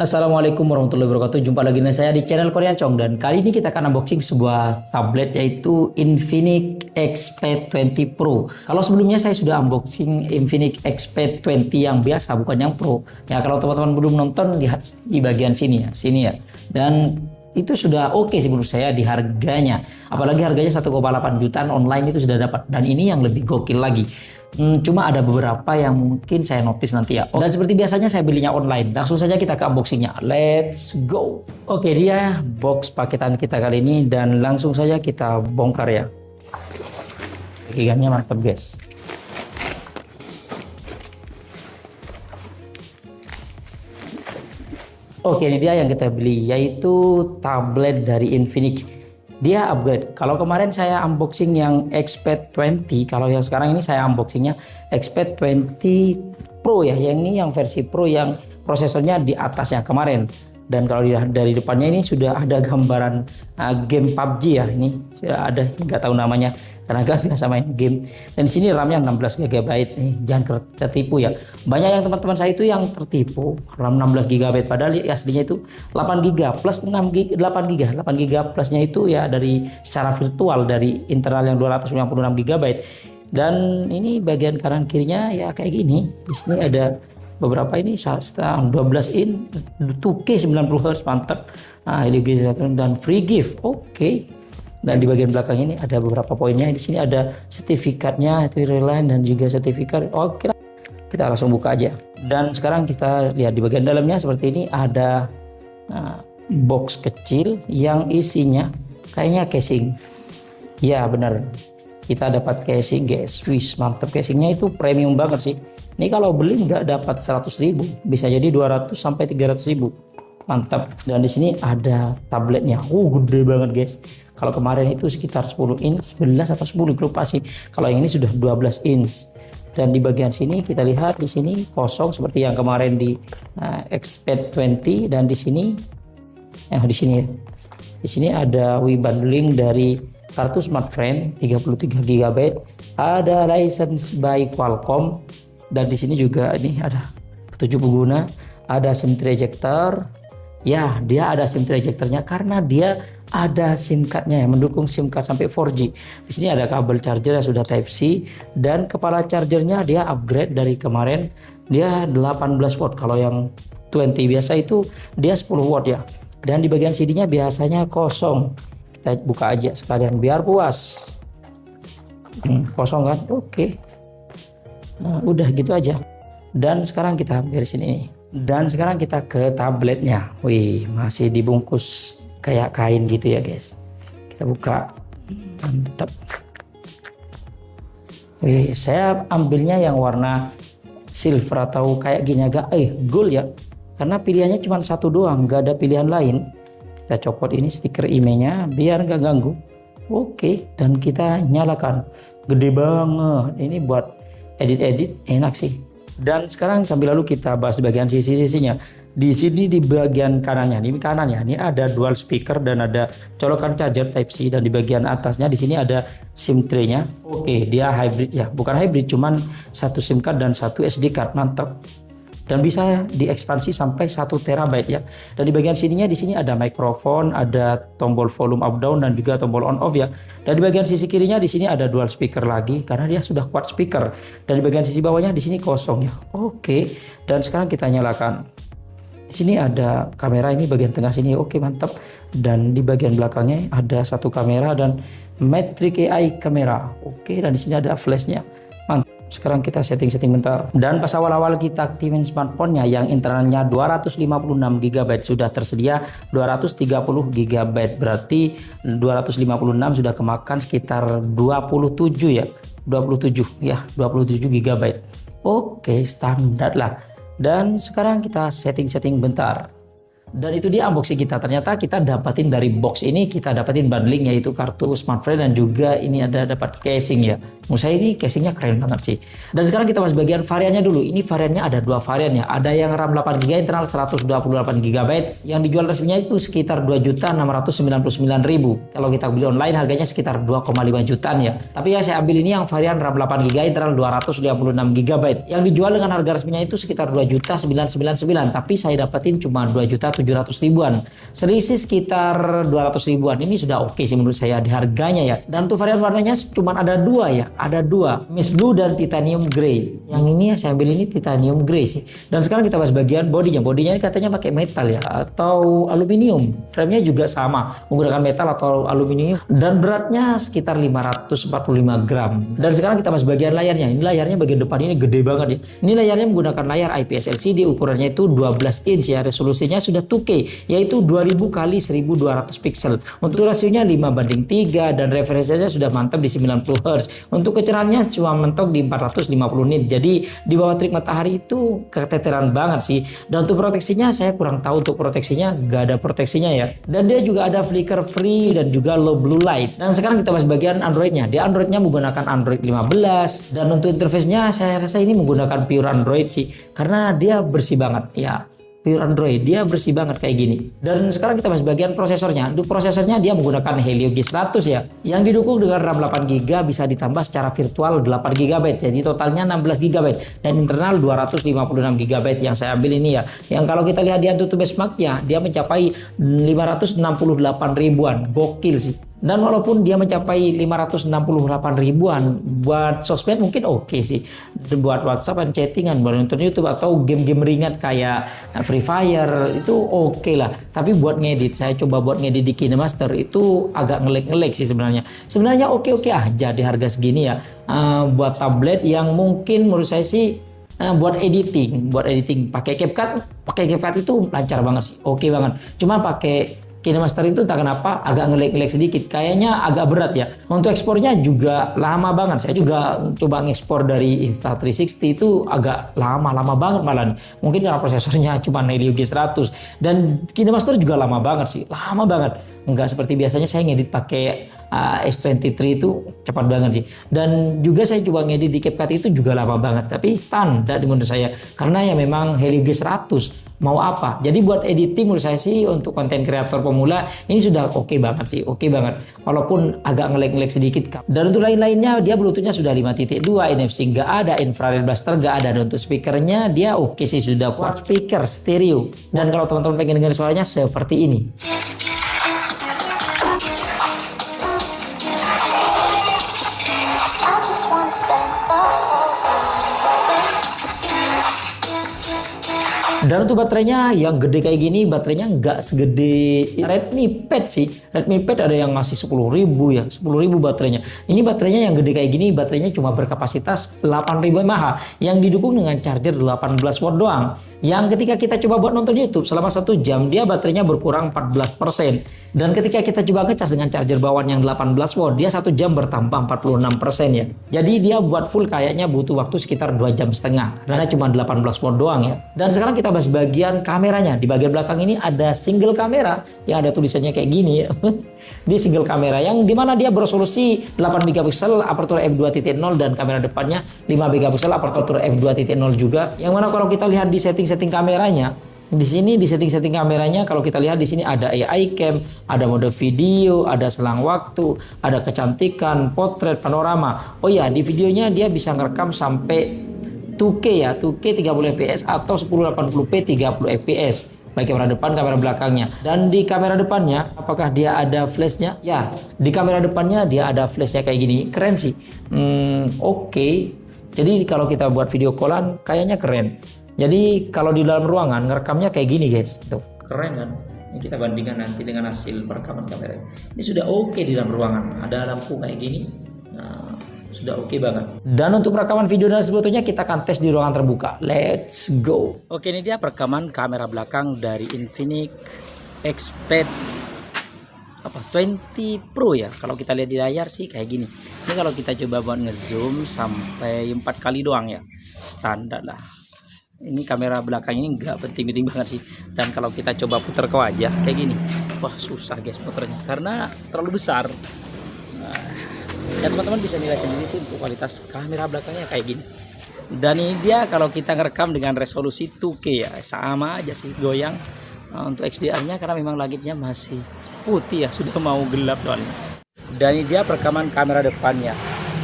Assalamualaikum warahmatullahi wabarakatuh. Jumpa lagi dengan saya di channel Korea Chong, dan kali ini kita akan unboxing sebuah tablet yaitu Infinix Xpad 20 Pro. Kalau sebelumnya saya sudah unboxing Infinix Xpad 20 yang biasa, bukan yang Pro. Ya, kalau teman-teman belum nonton, lihat di bagian sini ya. Dan itu sudah oke sih menurut saya di harganya. Apalagi harganya 1,8 jutaan online itu sudah dapat. Dan ini yang lebih gokil lagi. Cuma ada beberapa yang mungkin saya notice nanti ya. Dan seperti biasanya saya belinya online. Langsung saja kita ke unboxingnya. Let's go. Oke, dia box paketan kita kali ini dan langsung saja kita bongkar ya. Packingannya mantap guys. Oke, ini dia yang kita beli, yaitu tablet dari Infinix. Dia upgrade. Kalau kemarin saya unboxing yang Xpad 20, kalau yang sekarang ini saya unboxingnya Xpad 20 Pro ya. Yang ini yang versi Pro yang prosesornya di atasnya kemarin. Dan kalau dari depannya ini sudah ada gambaran game PUBG ya. Ini sudah ada, nggak tahu namanya karena nggak biasa main game. Dan di sini RAM-nya 16 GB nih, jangan tertipu ya. Banyak yang teman-teman saya itu yang tertipu RAM 16 GB, padahal aslinya itu 8 GB plus 6 GB, 8 GB. 8 GB plusnya itu ya dari secara virtual dari internal yang 256 GB. Dan ini bagian kanan kirinya ya kayak gini. Di sini ada beberapa, ini 12 in 2K 90 Hz, mantap. Nah, ini dan free gift. Oke. Dan di bagian belakang ini ada beberapa poinnya. Di sini ada sertifikatnya, itu Reline dan juga sertifikat. Oke, kita langsung buka aja. Dan sekarang kita lihat di bagian dalamnya seperti ini, ada box kecil yang isinya kayaknya casing. Ya benar, kita dapat casing guys. Wis, mantap, casingnya itu premium banget sih. Ini kalau beli nggak dapat 100.000, bisa jadi 200 sampai 300.000. Mantap. Dan di sini ada tabletnya. Gede banget guys. Kalau kemarin itu sekitar 10 inch, 11 atau 10 lupa sih. Kalau yang ini sudah 12 inch. Dan di bagian sini kita lihat di sini kosong seperti yang kemarin di Xpad 20, dan di sini di sini ya. Di sini ada WI bundling dari kartu SmartFriend 33 GB. Ada license by Qualcomm. Dan di sini juga ini ada petunjuk pengguna, ada SIM ejector. Ya, dia ada SIM ejectornya karena dia ada SIM cardnya yang mendukung SIM card sampai 4G. Di sini ada kabel charger yang sudah Type C, dan kepala chargernya dia upgrade dari kemarin. Dia 18 watt. Kalau yang 20 biasa itu dia 10 watt ya. Dan di bagian CD-nya biasanya kosong. Kita buka aja sekalian biar puas. Kosong kan? Oke. Nah, udah gitu aja. Dan sekarang kita beresin ini. Dan sekarang kita ke tabletnya. Wih, masih dibungkus kayak kain gitu ya guys. Kita buka. Mantap. Wih, saya ambilnya yang warna silver atau kayak gini agak gold ya. Karena pilihannya cuma satu doang, nggak ada pilihan lain. Kita copot ini stiker IMEI-nya biar nggak ganggu. Oke, dan kita nyalakan. Gede banget. Ini buat edit enak sih. Dan sekarang sambil lalu kita bahas bagian sisi-sisinya. Di sini di bagian kanannya, ini ada dual speaker dan ada colokan charger Type C, dan di bagian atasnya di sini ada SIM tray-nya. Oke, dia hybrid ya, bukan hybrid, cuman satu SIM card dan satu SD card, mantap. Dan bisa diekspansi sampai 1 TB ya. Dan di bagian sininya di sini ada mikrofon, ada tombol volume up down dan juga tombol on off ya. Dan di bagian sisi kirinya di sini ada dual speaker lagi karena dia sudah quad speaker. Dan di bagian sisi bawahnya di sini kosong ya. Oke. Dan sekarang kita nyalakan. Di sini ada kamera, ini bagian tengah sini. Oke, mantap. Dan di bagian belakangnya ada satu kamera dan Matrix AI kamera. Oke, dan di sini ada flashnya. Mantap. Sekarang kita setting bentar. Dan pas awal-awal kita aktifin smartphone-nya yang internalnya 256 GB sudah tersedia 230 GB. Berarti 256 sudah kemakan sekitar 27 ya. 27 GB. Oke, standar lah. Dan sekarang kita setting bentar. Dan itu dia unboxing kita. Ternyata kita dapatin dari box ini, kita dapatin bundling yaitu kartu smartphone dan juga ini ada dapat casing ya. Menurut saya ini casingnya keren banget sih. Dan sekarang kita bahas bagian variannya dulu. Ini variannya ada 2 varian ya. Ada yang RAM 8GB internal 128GB. Yang dijual resminya itu sekitar 2.699.000. Kalau kita beli online harganya sekitar 2,5 jutaan ya. Tapi ya saya ambil ini yang varian RAM 8GB internal 256GB. Yang dijual dengan harga resminya itu sekitar 2.999.000. Tapi saya dapatin cuma 2.700.000-an. Selisih sekitar 200 ribuan. Ini sudah oke sih menurut saya di harganya ya. Dan untuk varian warnanya cuma ada 2 ya. Ada 2, Mist Blue dan Titanium Grey. Yang ini ya saya ambil ini Titanium Grey sih. Dan sekarang kita bahas bagian bodinya. Bodinya ini katanya pakai metal ya atau aluminium. Frame-nya juga sama, menggunakan metal atau aluminium. Dan beratnya sekitar 545 gram. Dan sekarang kita bahas bagian layarnya. Ini layarnya bagian depan ini gede banget ya. Ini layarnya menggunakan layar IPS LCD, ukurannya itu 12 inch ya. Resolusinya sudah 2K yaitu 2000 kali 1200 pixel. Untuk rasionya 5:3 dan referensinya sudah mantap di 90 Hz. Untuk kecerahannya cuma mentok di 450 nit. Jadi di bawah terik matahari itu keteteran banget sih. Dan untuk proteksinya saya kurang tahu, untuk proteksinya gak ada proteksinya ya. Dan dia juga ada flicker free dan juga low blue light. Dan sekarang kita bahas bagian Androidnya. Di Androidnya menggunakan Android 15 dan untuk interface-nya saya rasa ini menggunakan pure Android sih karena dia bersih banget ya. Pure Android, dia bersih banget kayak gini. Dan sekarang kita bahas bagian prosesornya. Untuk prosesornya dia menggunakan Helio G100 ya, yang didukung dengan RAM 8GB bisa ditambah secara virtual 8GB. Jadi totalnya 16GB dan internal 256GB yang saya ambil ini ya. Yang kalau kita lihat di AnTuTu benchmark-nya, dia mencapai 568 ribuan. Gokil sih. Dan walaupun dia mencapai 568 ribuan, buat sosmed mungkin oke sih. Buat WhatsApp dan chattingan, buat nonton YouTube atau game-game ringan kayak Free Fire itu oke lah. Tapi buat ngedit, saya coba buat ngedit di KineMaster itu agak ngelek-ngelek sih sebenarnya. Sebenarnya oke-oke aja di harga segini ya. Buat tablet yang mungkin menurut saya sih buat editing pakai CapCut itu lancar banget sih, oke banget. Cuma pakai KineMaster itu entah kenapa agak ngelek-ngelek sedikit, kayaknya agak berat ya. Untuk ekspornya juga lama banget. Saya juga coba ngekspor dari Insta360 itu agak lama banget malah. Mungkin karena prosesornya cuma Helio G100 dan KineMaster juga lama banget sih, lama banget. Enggak seperti biasanya saya ngedit pakai S23 itu cepat banget sih. Dan juga saya coba ngedit di CapCut itu juga lama banget, tapi standar menurut saya karena ya memang Helio G100 mau apa. Jadi buat editing menurut saya sih untuk konten kreator pemula ini sudah oke banget sih, oke banget. Walaupun agak ngelek-ngelek sedikit. Dan untuk lain-lainnya dia Bluetooth-nya sudah 5.2, NFC nggak ada, infrared blaster nggak ada. Dan untuk speakernya dia oke sih, sudah quad speaker stereo. Dan kalau teman-teman pengen dengar suaranya seperti ini. Dan untuk baterainya yang gede kayak gini, baterainya nggak segede Redmi Pad sih. Redmi Pad ada yang ngasih 10.000 ya, 10.000 baterainya. Ini baterainya yang gede kayak gini, baterainya cuma berkapasitas 8.000 mAh yang didukung dengan charger 18 watt doang. Yang ketika kita coba buat nonton YouTube selama 1 jam, dia baterainya berkurang 14%. Dan ketika kita coba ngecas dengan charger bawaan yang 18 watt, dia 1 jam bertambah 46% ya. Jadi dia buat full kayaknya butuh waktu sekitar 2,5 jam karena cuma 18 watt doang ya. Dan sekarang kita bahas bagian kameranya. Di bagian belakang ini ada single kamera yang ada tulisannya kayak gini ya. Dia single kamera yang dimana dia beresolusi 8 megapiksel aperture f2.0 dan kamera depannya 5 megapiksel aperture f2.0 juga. Yang mana kalau kita lihat di setting kameranya, di sini di setting kameranya kalau kita lihat di sini ada AI cam, ada mode video, ada selang waktu, ada kecantikan, potret, panorama. Oh ya, di videonya dia bisa ngerekam sampai 2K ya, 2K 30 fps atau 1080p 30 fps. Baik kamera depan, kamera belakangnya. Dan di kamera depannya, apakah dia ada flashnya? Ya, di kamera depannya dia ada flashnya kayak gini. Keren sih. Oke. Jadi kalau kita buat video callan, kayaknya keren. Jadi kalau di dalam ruangan ngerekamnya kayak gini guys. Tuh, keren kan? Ini kita bandingkan nanti dengan hasil perekaman kamera. Ini sudah oke di dalam ruangan. Ada lampu kayak gini. Nah, sudah oke banget. Dan untuk perekaman video dan sebetulnya kita akan tes di ruangan terbuka. Let's go. Oke, ini dia perekaman kamera belakang dari Infinix Expert 20 Pro ya. Kalau kita lihat di layar sih kayak gini. Ini kalau kita coba buat ngezoom sampai 4 kali doang ya. Standar lah. Ini kamera belakang ini nggak penting-penting banget sih. Dan kalau kita coba putar ke wajah kayak gini, wah susah guys puternya karena terlalu besar. Nah, dan teman-teman bisa nilai sendiri sih untuk kualitas kamera belakangnya kayak gini. Dan ini dia kalau kita ngerekam dengan resolusi 2K ya, sama aja sih goyang. Untuk XDR-nya karena memang langitnya masih putih ya, sudah mau gelap soalnya. Dan ini dia perekaman kamera depannya.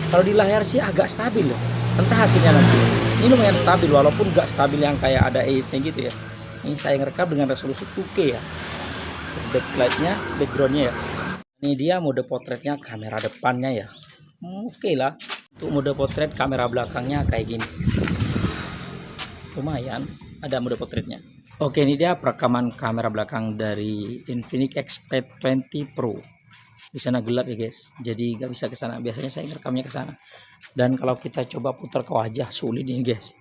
Kalau di layar sih agak stabil loh. Entah hasilnya nanti. Ini lumayan stabil walaupun gak stabil yang kayak ada ace-nya gitu ya. Ini saya ngerekam dengan resolusi 2K ya. Backlightnya, backgroundnya ya. Ini dia mode potretnya kamera depannya ya. Oke lah. Untuk mode potret kamera belakangnya kayak gini. Lumayan ada mode potretnya. Oke, ini dia perekaman kamera belakang dari Infinix Xped 20 Pro. Di sana gelap ya guys, jadi nggak bisa ke sana. Biasanya saya ngerekamnya ke sana. Dan kalau kita coba putar ke wajah sulit nih guys.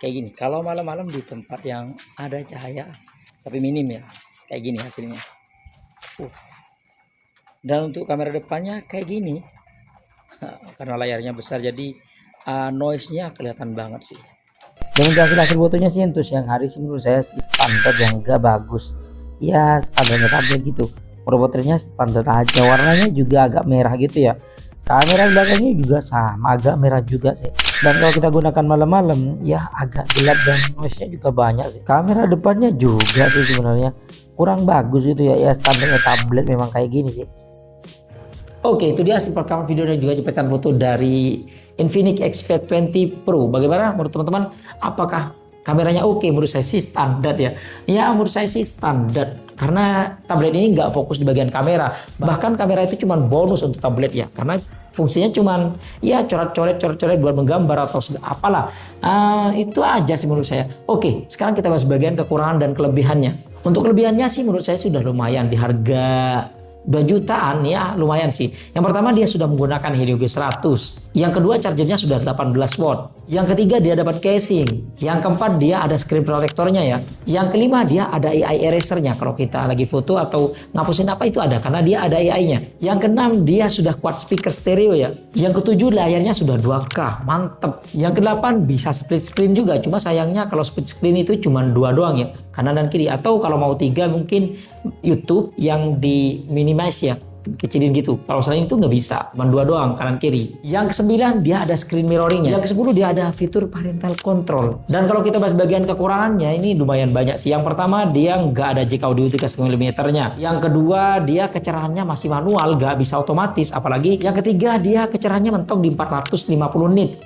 Kayak gini. Kalau malam-malam di tempat yang ada cahaya tapi minim ya, kayak gini hasilnya. Dan untuk kamera depannya kayak gini. Karena layarnya besar jadi noise-nya kelihatan banget sih. Dan untuk hasil fotonya sih untuk siang hari sih menurut saya sih standar yang enggak bagus. Ya standarnya tablet gitu. Potretnya standar aja, warnanya juga agak merah gitu ya. Kamera belakangnya juga sama agak merah juga sih. Dan kalau kita gunakan malam-malam ya agak gelap dan noise-nya juga banyak sih. Kamera depannya juga sih sebenarnya kurang bagus gitu ya. Ya standarnya tablet memang kayak gini sih. Oke, itu dia hasil perekaman video dan juga jepretan foto dari Infinix Xped 20 Pro. Bagaimana menurut teman-teman? Apakah kameranya oke? Menurut saya sih standar ya. Ya menurut saya sih standar. Karena tablet ini nggak fokus di bagian kamera. Bahkan kamera itu cuma bonus untuk tablet ya. Karena fungsinya cuma ya coret-coret buat menggambar atau apalah. Itu aja sih menurut saya. Oke, sekarang kita bahas bagian kekurangan dan kelebihannya. Untuk kelebihannya sih menurut saya sudah lumayan di harga 2 jutaan ya lumayan sih. Yang pertama dia sudah menggunakan Helio G100. Yang kedua chargernya sudah 18 watt. Yang ketiga dia dapat casing. Yang keempat dia ada screen protectornya ya. Yang kelima dia ada AI erasernya. Kalau kita lagi foto atau ngapusin apa itu ada karena dia ada AI-nya. Yang keenam dia sudah quad speaker stereo ya. Yang ketujuh layarnya sudah 2K. Mantep. Yang kedelapan bisa split screen juga. Cuma sayangnya kalau split screen itu cuma 2 doang ya. Kanan dan kiri. Atau kalau mau 3 mungkin YouTube yang di minimize ya, kecilin gitu. Kalau selain itu nggak bisa, cuma 2 doang kanan kiri. Yang ke-9 dia ada screen mirroringnya. Yang ke-10 dia ada fitur parental control. Dan kalau kita bahas bagian kekurangannya ini lumayan banyak sih. Yang pertama dia nggak ada jack audio 3,5 mm-nya. Yang kedua dia kecerahannya masih manual, nggak bisa otomatis. Apalagi yang ketiga dia kecerahannya mentok di 450 nit.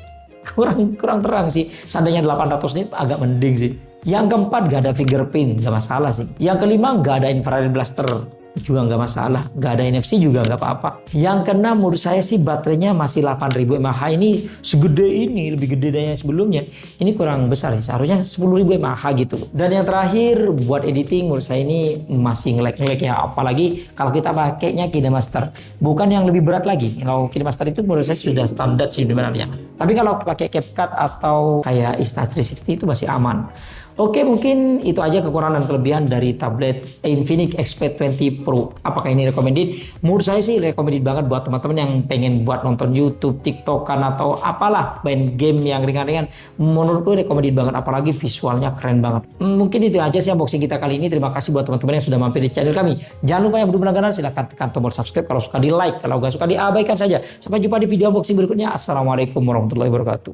Kurang terang sih. Seandainya 800 nit agak mending sih. Yang keempat gak ada fingerprint, gak masalah sih. Yang kelima gak ada infrared blaster, juga nggak masalah. Nggak ada NFC juga nggak apa-apa. Yang keenam menurut saya sih baterainya masih 8000 mAh. Ini segede ini, lebih gede dari yang sebelumnya. Ini kurang besar sih, seharusnya 10.000 mAh gitu. Dan yang terakhir buat editing menurut saya ini masih nge-lag ya. Apalagi kalau kita pakainya KineMaster, bukan yang lebih berat lagi. Kalau KineMaster itu menurut saya sudah standar sih sebenarnya. Tapi kalau pakai CapCut atau kayak Insta360 itu masih aman. Oke, mungkin itu aja kekurangan dan kelebihan dari tablet Infinix Xped 20 Pro. Apakah ini recommended? Menurut saya sih recommended banget buat teman-teman yang pengen buat nonton YouTube, TikTokan atau apalah, main game yang ringan-ringan. Menurutku recommended banget, apalagi visualnya keren banget. Mungkin itu aja sih unboxing kita kali ini. Terima kasih buat teman-teman yang sudah mampir di channel kami. Jangan lupa yang belum langganan silahkan tekan tombol subscribe. Kalau suka di like, kalau nggak suka diabaikan saja. Sampai jumpa di video unboxing berikutnya. Assalamualaikum warahmatullahi wabarakatuh.